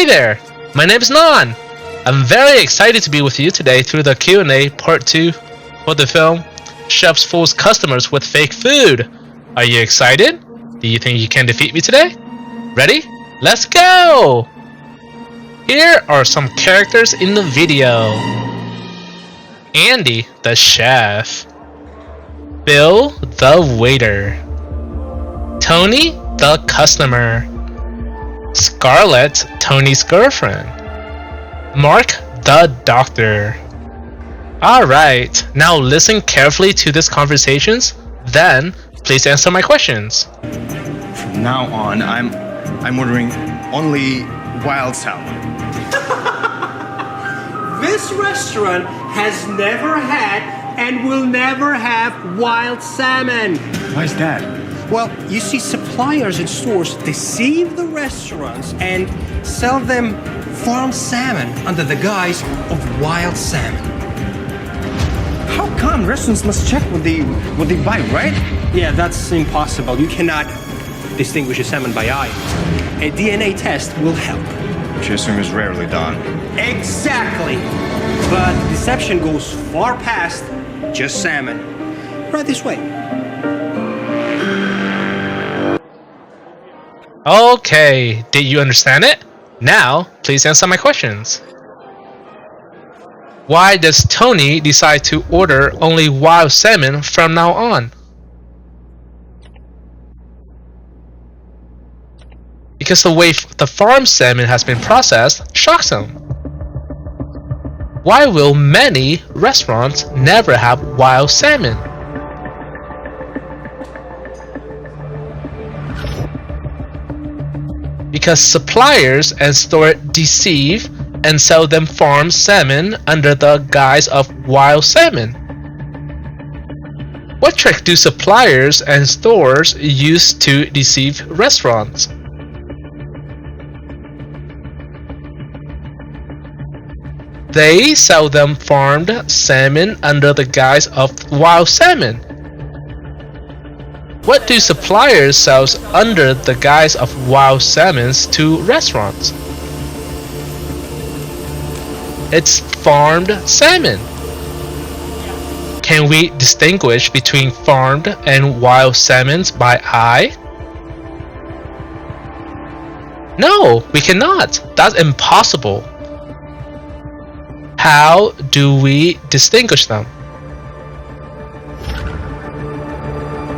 Hey there, my name is Nan. I'm very excited to be with you today through the Q&A part 2 for the film Chefs Fools Customers with Fake Food. Are you excited? Do you think you can defeat me today? Ready? Let's go! Here are some characters in the video. Andy, the chef. Bill, the waiter. Tony, the customer. Scarlett, Tony's girlfriend. Mark, the doctor. Alright, now listen carefully to these conversations, then please answer my questions. From now on, I'm ordering only wild salmon. This restaurant has never had and will never have wild salmon. Why is that? Well, you see, suppliers and stores deceive the restaurants and sell them farmed salmon under the guise of wild salmon. How come restaurants must check what they buy, right? Yeah, that's impossible. You cannot distinguish a salmon by eye. A DNA test will help. Which I assume is rarely done. Exactly. But deception goes far past just salmon. Right this way. Okay, did you understand it? Now, please answer my questions. Why does Tony decide to order only wild salmon from now on? Because the way the farm salmon has been processed shocks him. Why will many restaurants never have wild salmon? Because suppliers and stores deceive and sell them farmed salmon under the guise of wild salmon. What trick do suppliers and stores use to deceive restaurants? They sell them farmed salmon under the guise of wild salmon. What do suppliers sell under the guise of wild salmons to restaurants? It's farmed salmon. Can we distinguish between farmed and wild salmons by eye? No, we cannot. That's impossible. How do we distinguish them?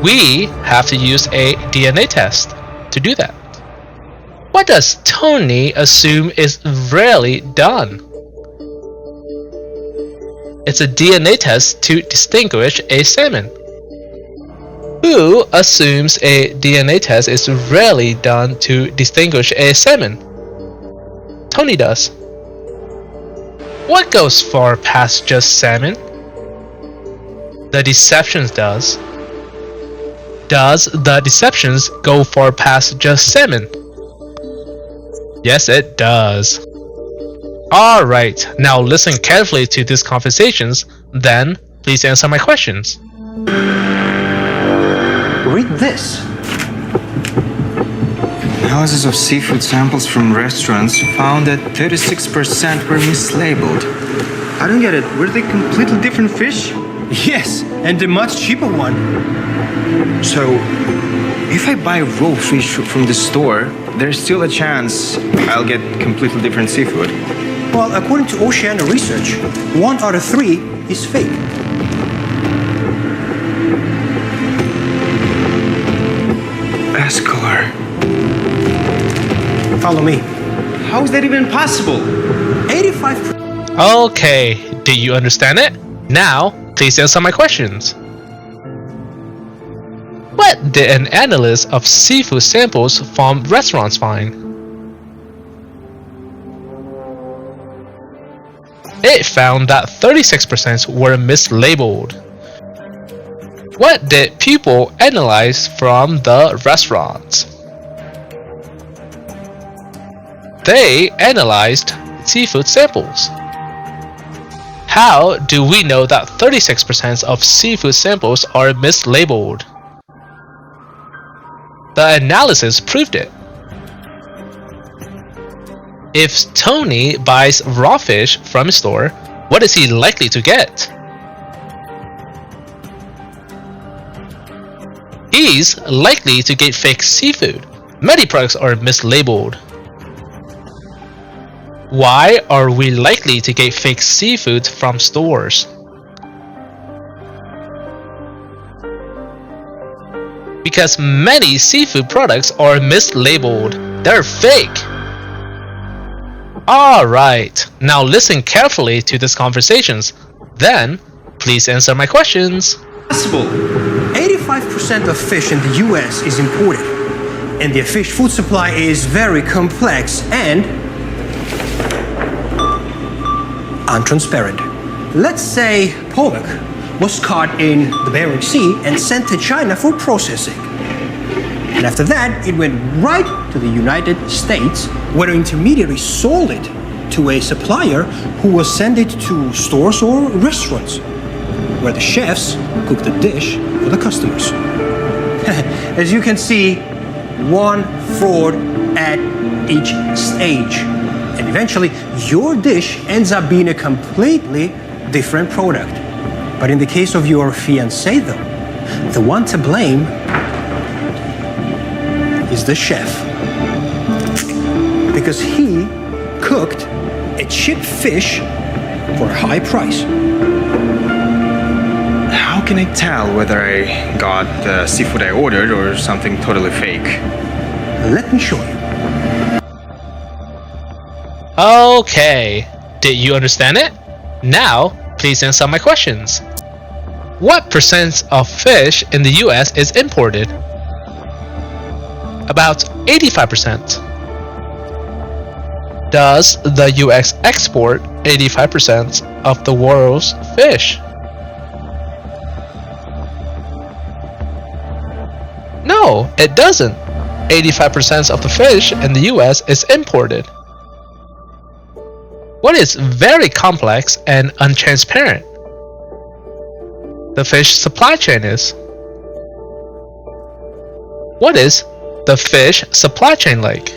We have to use a DNA test to do that. What does Tony assume is really done? It's a DNA test to distinguish a salmon. Who assumes a DNA test is really done to distinguish a salmon? Tony does. What goes far past just salmon? The deceptions does. Does the deceptions go far past just salmon? Yes, it does. Alright, now listen carefully to these conversations, then please answer my questions. Read this. Analysis of seafood samples from restaurants found that 36% were mislabeled. I don't get it. Were they completely different fish? Yes, and a much cheaper one. So, if I buy raw fish from the store, there's still a chance I'll get completely different seafood. Well, according to Oceana Research, 1 out of 3 is fake. Escalar. Follow me. How is that even possible? 85%. Okay, did you understand it? Now, please answer my questions. What did an analyst of seafood samples from restaurants find? It found that 36% were mislabeled. What did people analyze from the restaurants? They analyzed seafood samples. How do we know that 36% of seafood samples are mislabeled? The analysis proved it. If Tony buys raw fish from a store, what is he likely to get? He's likely to get fake seafood. Many products are mislabeled. Why are we likely to get fake seafood from stores? Because many seafood products are mislabeled. They're fake. Alright, now listen carefully to these conversations. Then, please answer my questions. Possible. 85% of fish in the US is imported, and their fish food supply is very complex and untransparent. Let's say pollock was caught in the Bering Sea and sent to China for processing. And after that, it went right to the United States, where an intermediary sold it to a supplier who will send it to stores or restaurants, where the chefs cook the dish for the customers. As you can see, one fraud at each stage. And eventually, your dish ends up being a completely different product. But in the case of your fiancé, though, the one to blame is the chef. Because he cooked a cheap fish for a high price. How can I tell whether I got the seafood I ordered or something totally fake? Let me show you. Okay, did you understand it? Now, please answer my questions. What percent of fish in the US is imported? About 85%. Does the US export 85% of the world's fish? No, it doesn't. 85% of the fish in the US is imported. What is very complex and untransparent? The fish supply chain is. What is the fish supply chain like?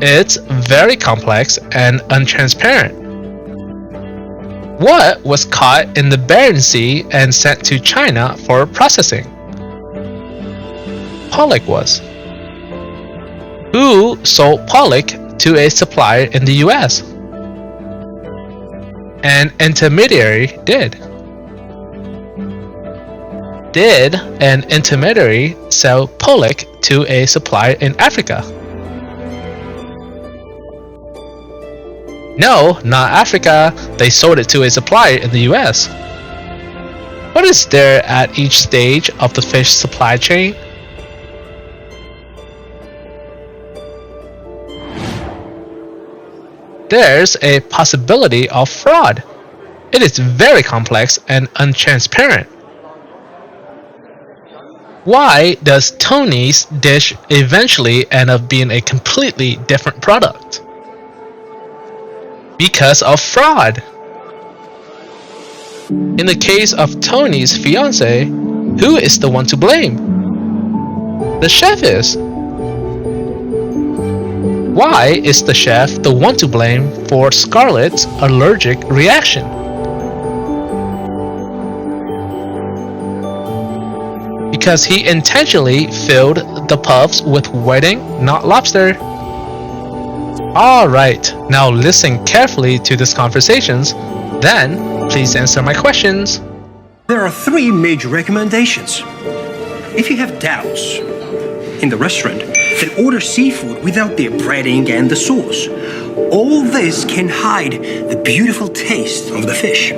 It's very complex and untransparent. What was caught in the Bering Sea and sent to China for processing? Pollock was. Who sold pollock to a supplier in the US? An intermediary did. Did an intermediary sell pollock to a supplier in Africa? No, not Africa. They sold it to a supplier in the US. What is there at each stage of the fish supply chain? There's a possibility of fraud. It is very complex and untransparent. Why does Tony's dish eventually end up being a completely different product? Because of fraud. In the case of Tony's fiancé, who is the one to blame? The chef is. Why is the chef the one to blame for Scarlett's allergic reaction? Because he intentionally filled the puffs with whiting, not lobster. Alright, now listen carefully to these conversations, then please answer my questions. There are 3 major recommendations. If you have doubts in the restaurant, then order seafood without the breading and the sauce. All this can hide the beautiful taste of the fish.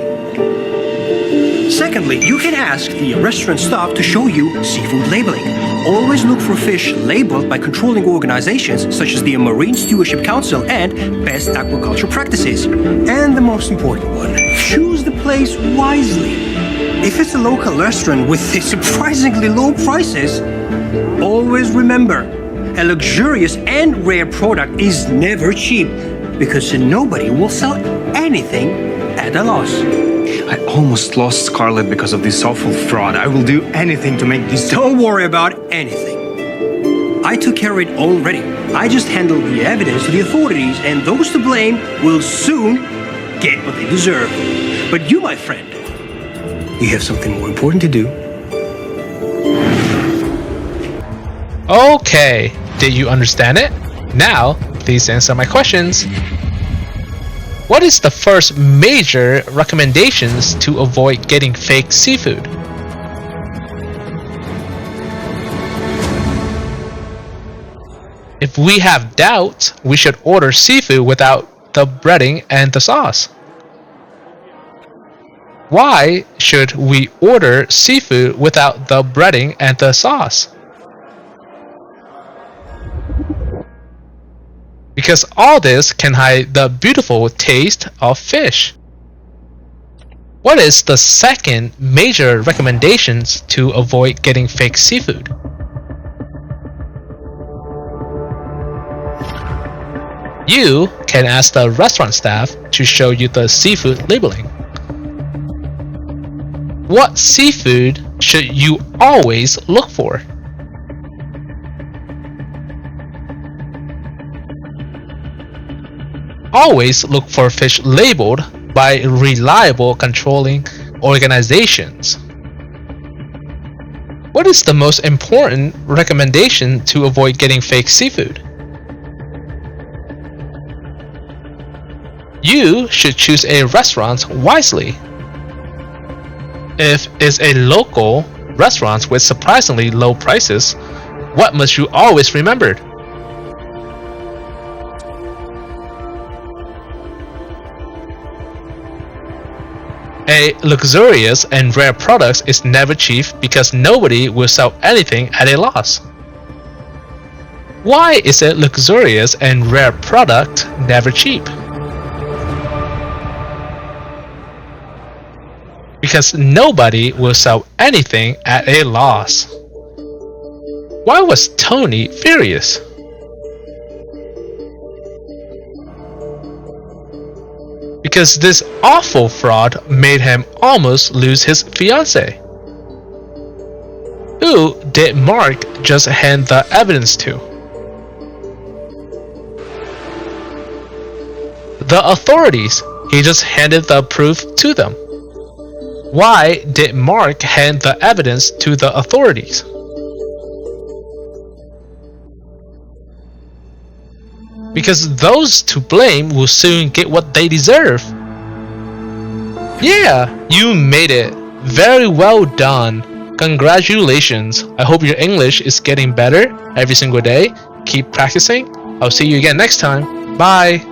Secondly, you can ask the restaurant staff to show you seafood labeling. Always look for fish labeled by controlling organizations such as the Marine Stewardship Council and Best Aquaculture Practices. And the most important one, choose the place wisely. If it's a local restaurant with surprisingly low prices, always remember, a luxurious and rare product is never cheap because nobody will sell anything at a loss. I almost lost Scarlett because of this awful fraud. I will do anything to make this. Don't worry about anything. I took care of it already. I just handled the evidence to the authorities, and those to blame will soon get what they deserve. But you, my friend, you have something more important to do. Okay, did you understand it? Now, please answer my questions. What is the first major recommendations to avoid getting fake seafood? If we have doubts, we should order seafood without the breading and the sauce. Why should we order seafood without the breading and the sauce? Because all this can hide the beautiful taste of fish. What is the second major recommendations to avoid getting fake seafood? You can ask the restaurant staff to show you the seafood labeling. What seafood should you always look for? Always look for fish labeled by reliable controlling organizations. What is the most important recommendation to avoid getting fake seafood? You should choose a restaurant wisely. If it's a local restaurant with surprisingly low prices, what must you always remember? A luxurious and rare product is never cheap because nobody will sell anything at a loss. Why is a luxurious and rare product never cheap? Because nobody will sell anything at a loss. Why was Tony furious? Because this awful fraud made him almost lose his fiancée. Who did Mark just hand the evidence to? The authorities. He just handed the proof to them. Why did Mark hand the evidence to the authorities? Because those to blame will soon get what they deserve. Yeah, you made it. Very well done. Congratulations. I hope your English is getting better every single day. Keep practicing. I'll see you again next time. Bye.